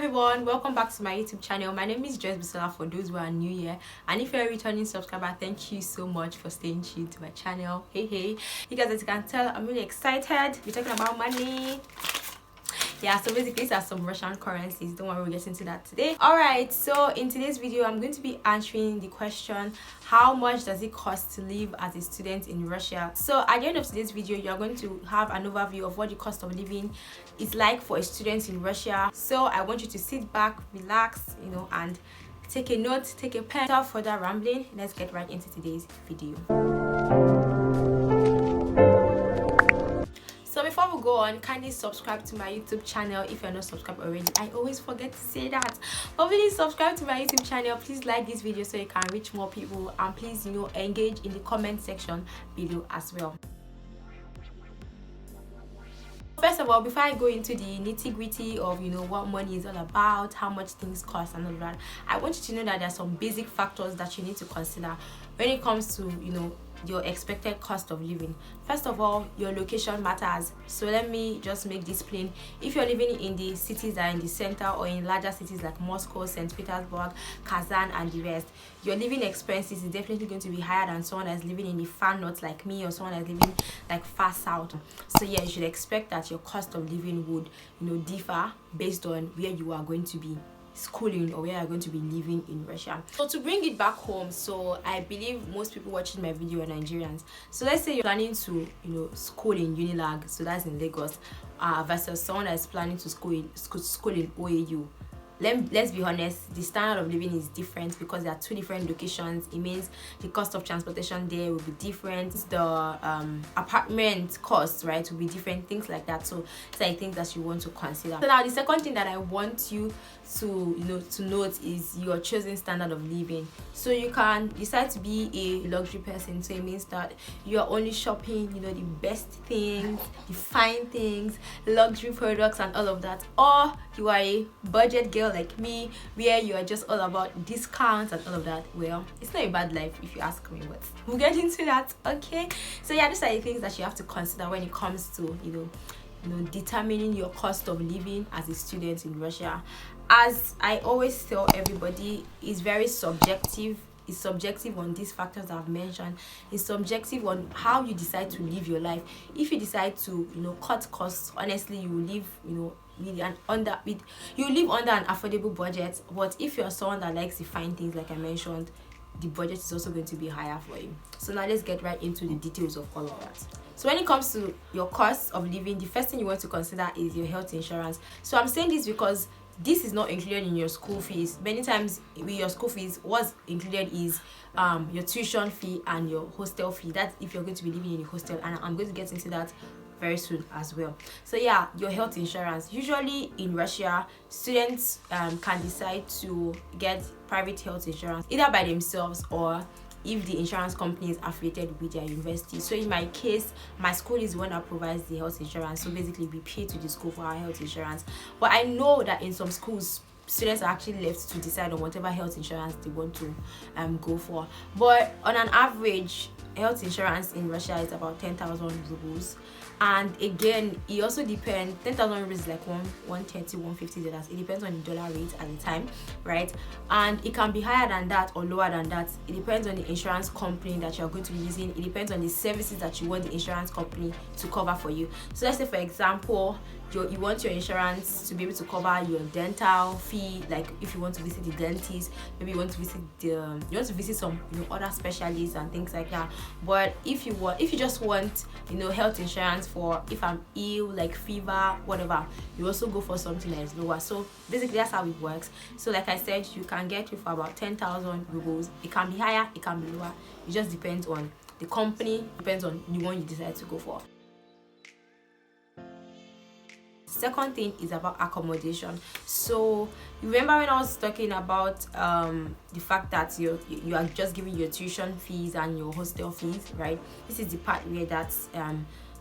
everyone, welcome back to my YouTube channel. My name is Joyce Bisola for those who are new here, and if you're a returning subscriber, thank you so much for staying tuned to my channel. Hey, you guys, as you can tell, I'm really excited. We're talking about money. Yeah, so basically these are some Russian currencies. Don't worry, we'll get into that today. Alright, so in today's video I'm going to be answering the question, how much does it cost to live as a student in Russia? So at the end of today's video, you're going to have an overview of what the cost of living is like for a student in Russia. So I want you to sit back, relax, and take a note, take a pen. Without further rambling, let's get right into today's video. So before we go on, kindly subscribe to my YouTube channel if you're not subscribed already. I always forget to say that, but please subscribe to my YouTube channel. Please like this video so you can reach more people, and please engage in the comment section below as well. First of all, before I go into the nitty-gritty of what money is all about, how much things cost and all that, I want you to know that there are some basic factors that you need to consider when it comes to your expected cost of living. First of all, your location matters. So let me just make this plain. If you're living in the cities that are in the center, or in larger cities like Moscow, St. Petersburg, Kazan and the rest, your living expenses is definitely going to be higher than someone that's living in the far north like me, or someone that's living like far south. So yeah, you should expect that your cost of living would differ based on where you are going to be schooling or where you're going to be living in Russia. So to bring it back home, so I believe most people watching my video are Nigerians. So let's say you're planning to school in Unilag, so that's in Lagos, versus someone that's planning to school in OAU. Let's be honest, the standard of living is different because there are two different locations. It means the cost of transportation there will be different, the apartment costs, right, will be different, things like that. So it's like things that you want to consider. So now the second thing that I want you to to note is your chosen standard of living. So you can decide to be a luxury person, so it means that you are only shopping the best things, the fine things, luxury products and all of that, or you are a budget girl like me, where you are just all about discounts and all of that. Well, it's not a bad life if you ask me, but we'll get into that. Okay, so yeah, these are the things that you have to consider when it comes to determining your cost of living as a student in Russia. As I always tell everybody, it's very subjective. It's subjective on these factors that I've mentioned. It's subjective on how you decide to live your life. If you decide to cut costs, honestly, you will live you live under an affordable budget. But if you're someone that likes to find things, like I mentioned, the budget is also going to be higher for you. So now let's get right into the details of all of that. So when it comes to your cost of living, the first thing you want to consider is your health insurance. So I'm saying this because this is not included in your school fees. Many times with your school fees, what's included is your tuition fee and your hostel fee. That's if you're going to be living in a hostel, and I'm going to get into that very soon as well. So yeah, your health insurance. Usually in Russia, students can decide to get private health insurance either by themselves, or if the insurance company is affiliated with their university. So in my case, my school is the one that provides the health insurance, so basically we pay to the school for our health insurance. But I know that in some schools, students are actually left to decide on whatever health insurance they want to go for. But on an average, health insurance in Russia is about 10,000 rubles. And again, it also depends. 10,000 rubles is like $130, $150. It depends on the dollar rate at the time, right? And it can be higher than that or lower than that. It depends on the insurance company that you're going to be using. It depends on the services that you want the insurance company to cover for you. So let's say, for example, you want your insurance to be able to cover your dental fee, like if you want to visit the dentist, maybe you want to visit some other specialists and things like that. But if you just want health insurance for if I'm ill, like fever, whatever, you also go for something that is lower. So basically that's how it works. So like I said, you can get it for about 10,000 rubles. It can be higher, it can be lower. It just depends on the company, depends on the one you decide to go for. Second thing is about accommodation. So you remember when I was talking about the fact that you are just giving your tuition fees and your hostel fees, right? This is the part where that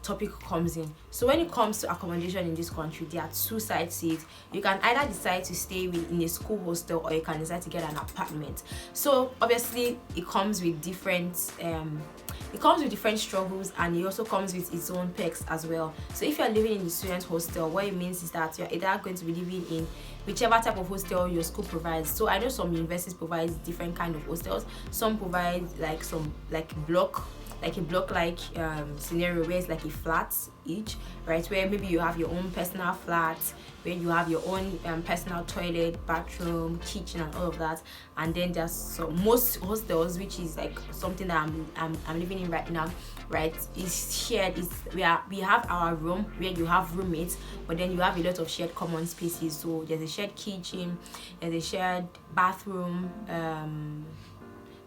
topic comes in. So when it comes to accommodation in this country, there are two sides to it. You can either decide to stay in a school hostel, or you can decide to get an apartment. So obviously it comes with different it comes with different struggles, and it also comes with its own perks as well. So if you're living in the student hostel, what it means is that you're either going to be living in whichever type of hostel your school provides. So I know some universities provide different kind of hostels. Some provide like some like a block like scenario where it's like a flat each, right, where maybe you have your own personal flat, where you have your own personal toilet, bathroom, kitchen, and all of that. And then there's most hostels, which is like something that I'm living in right now, right, is shared. We have our room where you have roommates, but then you have a lot of shared common spaces. So there's a shared kitchen, there's a shared bathroom,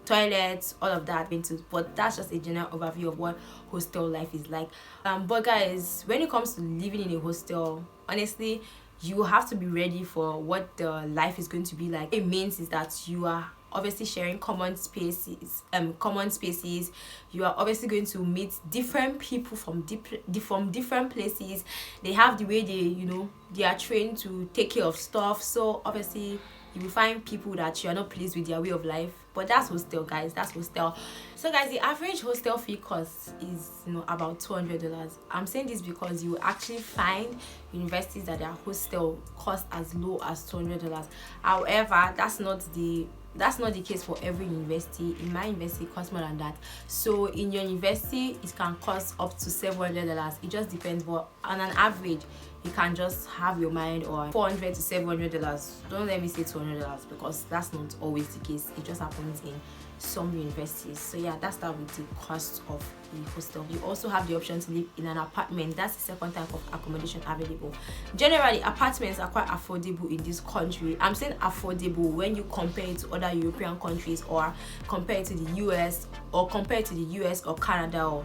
toilets, all of that into. But that's just a general overview of what hostel life is like. But guys, when it comes to living in a hostel, honestly, you have to be ready for what the life is going to be like. It means is that you are obviously sharing common spaces. You are obviously going to meet different people from different places. They have the way they are trained to take care of stuff. So obviously you will find people that you are not pleased with their way of life. But that's hostel, guys. That's hostel. So guys, the average hostel fee cost is about $200. I'm saying this because you will actually find universities that their hostel cost as low as $200. However, that's not the case for every university. In my university, it costs more than that. So in your university, it can cost up to $700. It just depends, but on an average, you can just have your mind on $400 to $700. Don't let me say $200 because that's not always the case. It just happens in some universities. So yeah, that's that with the cost of the hostel. You also have the option to live in an apartment. That's the second type of accommodation available. Generally, apartments are quite affordable in this country. I'm saying affordable when you compare it to other European countries, or compare it to the US, or Canada, or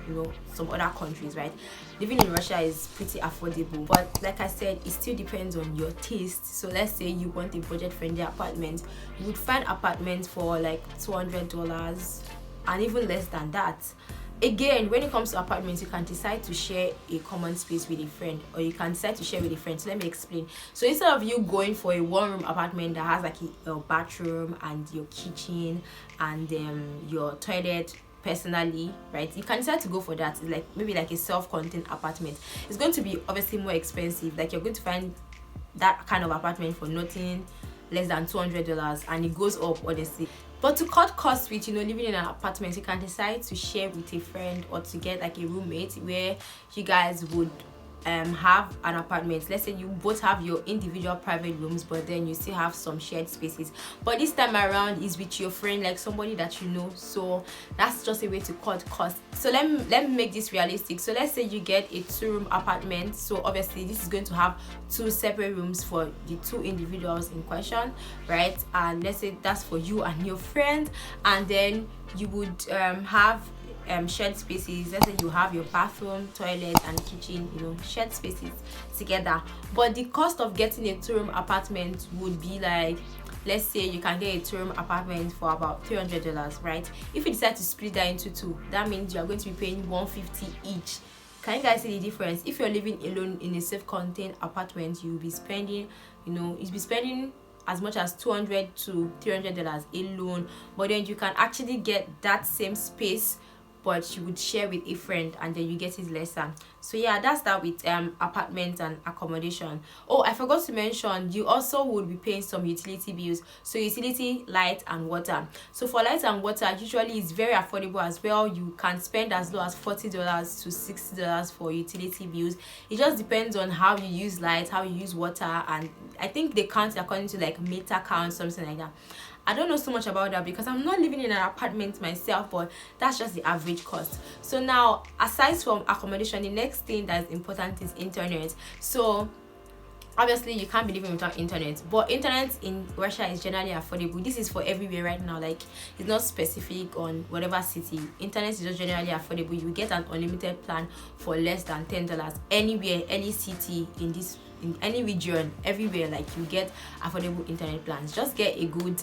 some other countries, right? Living in Russia is pretty affordable, but like I said, it still depends on your taste. So let's say you want a budget-friendly apartment, you would find apartments for like $200 and even less than that. Again, when it comes to apartments, you can decide to share a common space with a friend, or you can decide to share with a friend. So let me explain. So instead of you going for a one-room apartment that has like a bathroom and your kitchen and your toilet personally, right, you can decide to go for that. It's like maybe like a self-contained apartment. It's going to be obviously more expensive. Like you're going to find that kind of apartment for nothing less than $200, and it goes up honestly. But to cut costs with living in an apartment, you can decide to share with a friend, or to get like a roommate where you guys would have an apartment. Let's say you both have your individual private rooms, but then you still have some shared spaces. But this time around is with your friend, like somebody that you know. So that's just a way to cut costs. So let me make this realistic. So let's say you get a 2-room apartment. So obviously this is going to have 2 separate rooms for the 2 individuals in question, right? And let's say that's for you and your friend, and then you would have shared spaces. Let's say you have your bathroom, toilet, and kitchen, shared spaces together. But the cost of getting a 2-room apartment would be like, let's say you can get a 2-room apartment for about $300, right? If you decide to split that into 2, that means you are going to be paying $150 each. Can you guys see the difference? If you're living alone in a self-contained apartment, you'll be spending, as much as $200 to $300 alone. But then you can actually get that same space, but you would share with a friend, and then you get it lesser. So yeah, that's that with apartments and accommodation. Oh, I forgot to mention, you also would be paying some utility bills. So utility, light, and water. So for light and water, usually it's very affordable as well. You can spend as low as $40 to $60 for utility bills. It just depends on how you use light, how you use water, and I think they count according to like meter count, something like that. I don't know so much about that because I'm not living in an apartment myself, but that's just the average cost. So now, aside from accommodation, the next thing that is important is internet. So obviously you can't be living without internet, but internet in Russia is generally affordable. This is for everywhere right now. Like, it's not specific on whatever city. Internet is just generally affordable. You get an unlimited plan for less than $10 anywhere, any city in this in any region, everywhere, like you get affordable internet plans. Just get a good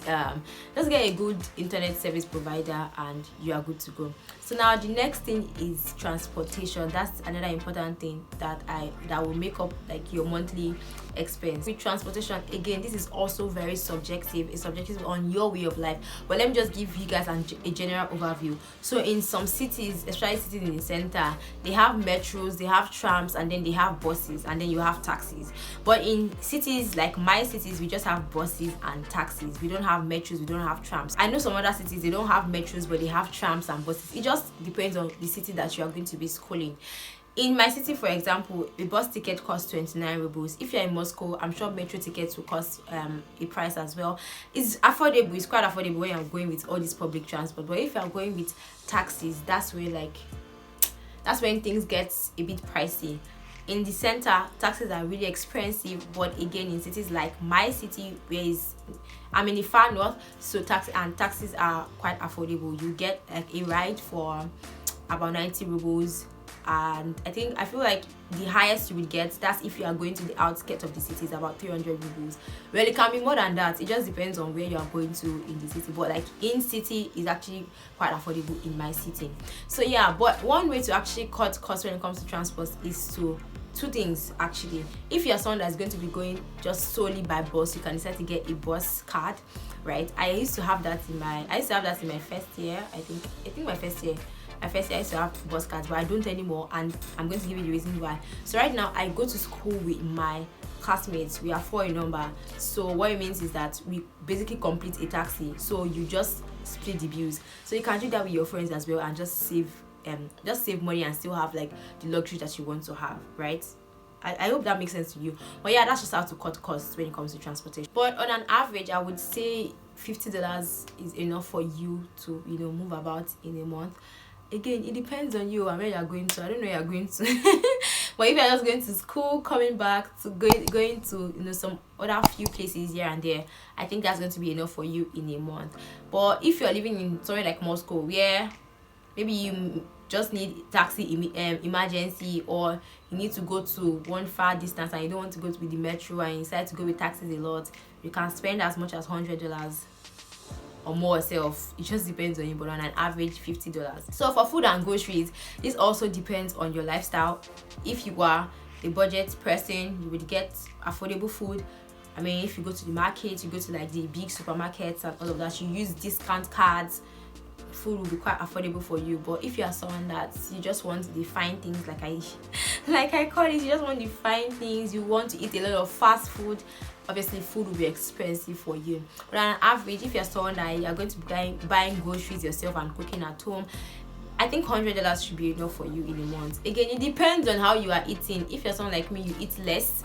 internet service provider and you are good to go. So now the next thing is transportation. That's another important thing that will make up like your monthly expense. With transportation, again, this is also very subjective. It's subjective on your way of life, but let me just give you guys a general overview. So in some cities, especially cities in the center, they have metros, they have trams, and then they have buses, and then you have taxis. But in cities like my cities, we just have buses and taxis. We don't have metros, we don't have trams. I know some other cities, they don't have metros, but they have trams and buses. It just depends on the city that you are going to be schooling. In my city, for example, a bus ticket costs 29 rubles. If you're in Moscow, I'm sure metro tickets will cost a price as well. It's affordable, it's quite affordable when you're going with all this public transport. But if you're going with taxis, that's when things get a bit pricey. In the center, taxis are really expensive, but again, in cities like my city, I'm in the far north, so taxis are quite affordable. You get like a ride for about 90 rubles, and I feel like the highest you would get, that's if you are going to the outskirts of the city, is about 300 rubles. Well, it can be more than that. It just depends on where you are going to in the city, but like in city is actually quite affordable in my city. So yeah, but one way to actually cut costs when it comes to transport is to two things actually. If you're someone that's going to be going just solely by bus, you can decide to get a bus card, right? I used to have that in my first year. I think my first year I used to have bus cards, but I don't anymore, and I'm going to give you the reason why. So right now I go to school with my classmates. We are 4 in number, so what it means is that we basically complete a taxi, so you just split the bills. So you can do that with your friends as well and just save money and still have like the luxury that you want to have, right? I hope that makes sense to you. But yeah, that's just how to cut costs when it comes to transportation. But on an average, I would say $50 is enough for you to move about in a month. Again, it depends on you and where you're going to. I don't know where you're going to. But if you're just going to school, coming back to going to some other few places here and there, I think that's going to be enough for you in a month. But if you're living in somewhere like Moscow, where maybe you just need taxi emergency, or you need to go to one far distance and you don't want to go with the metro and you decide to go with taxis a lot, you can spend as much as $100 or more yourself. It just depends on you, but on an average $50. So for food and groceries, this also depends on your lifestyle. If you are a budget person, you would get affordable food. I mean, if you go to the market, you go to like the big supermarkets and all of that, you use discount cards, food will be quite affordable for you. But if you are someone that you just want the fine things, like I call it, you just want the fine things, you want to eat a lot of fast food, obviously food will be expensive for you. But on average, if you're someone that you're going to be buying groceries yourself and cooking at home, I think $100 should be enough for you in a month. Again, it depends on how you are eating. If you're someone like me, you eat less,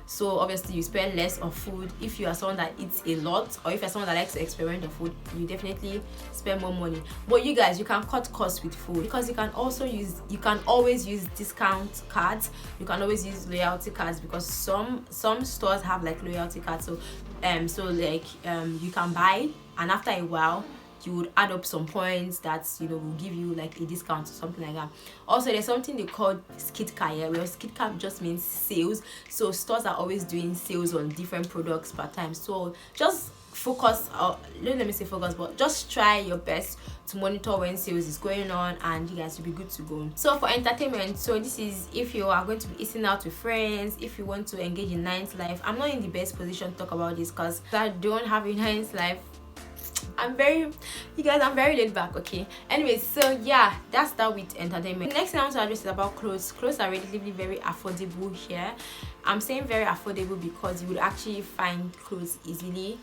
so obviously you spend less on food. If you are someone that eats a lot, or if you're someone that likes to experiment on food, you definitely spend more money. But you guys, you can cut costs with food, because you can always use discount cards, you can always use loyalty cards, because some stores have like loyalty cards. So you can buy, and after a while you would add up some points that will give you like a discount or something like that. Also, there's something they call skidka, where skidka just means sales. So stores are always doing sales on different products per time. So just focus, let me say focus, but just try your best to monitor when sales is going on, and you guys will be good to go. So for entertainment, so this is if you are going to be eating out with friends, if you want to engage in nightlife. I'm not in the best position to talk about this because I don't have a nightlife. I'm very laid back, okay? Anyway, so yeah, that's that with entertainment. The next thing I want to address is about clothes. Clothes are relatively very affordable here. I'm saying very affordable because you would actually find clothes easily.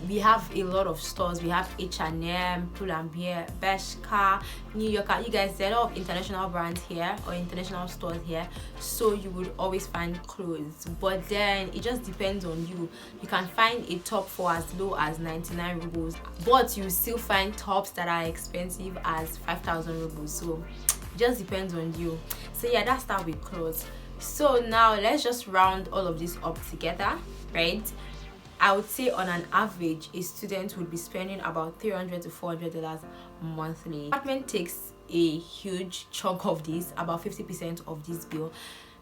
We have a lot of stores. We have H&M, Pull&Bear, Bershka, New Yorker. You guys, there are a lot of international brands here, or international stores here, so you would always find clothes. But then it just depends on you. You can find a top for as low as 99 rubles, but you still find tops that are expensive as 5,000 rubles. So it just depends on you. So yeah, that's that with clothes. So now let's just round all of this up together, right? I would say on an average, a student would be spending about $300 to $400 monthly. Apartment takes a huge chunk of this, about 50% of this bill.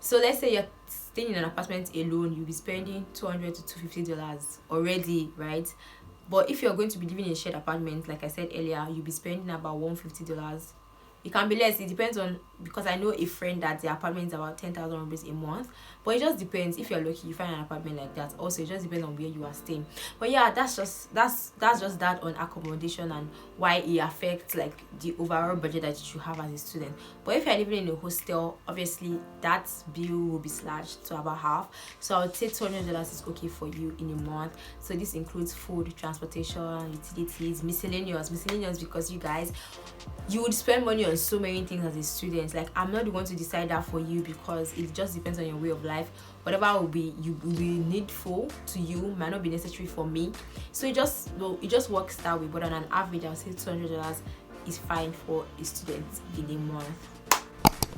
So let's say you're staying in an apartment alone, you'll be spending $200 to $250 already, right? But if you're going to be living in a shared apartment, like I said earlier, you'll be spending about $150. It can be less, it depends on, because I know a friend that the apartment is about 10,000 rupees a month. But it just depends. If you're lucky, you find an apartment like that. Also, it just depends on where you are staying. But yeah, that's just that on accommodation and why it affects like the overall budget that you have as a student. But if you're living in a hostel, obviously that bill will be slashed to about half. So I would say $200 is okay for you in a month. So this includes food, transportation, utilities, miscellaneous because you guys, you would spend money on so many things as a student. Like, I'm not the one to decide that for you, because it just depends on your way of life. Whatever will be needful to you might not be necessary for me. So it just works that way. But on an average, I'll say $200 is fine for a student in a month.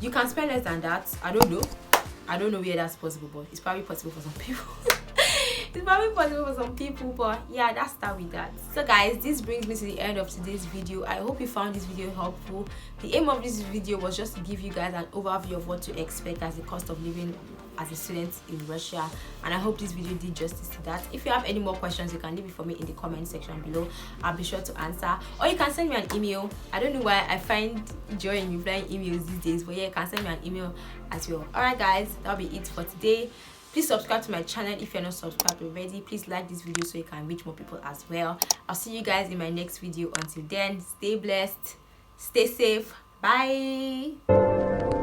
You can spend less than that. I don't know where that's possible, but it's probably possible for some people. It's probably possible for some people, but yeah, that's that with that. So guys, this brings me to the end of today's video. I hope you found this video helpful. The aim of this video was just to give you guys an overview of what to expect as the cost of living as a student in Russia, and I hope this video did justice to that. If you have any more questions, you can leave it for me in the comment section below. I'll be sure to answer, or you can send me an email. I don't know why I find joy in replying emails these days, but yeah, you can send me an email as well. Alright guys, that'll be it for today. Please subscribe to my channel if you're not subscribed already. Please like this video so you can reach more people as well. I'll see you guys in my next video. Until then, stay blessed, stay safe, bye.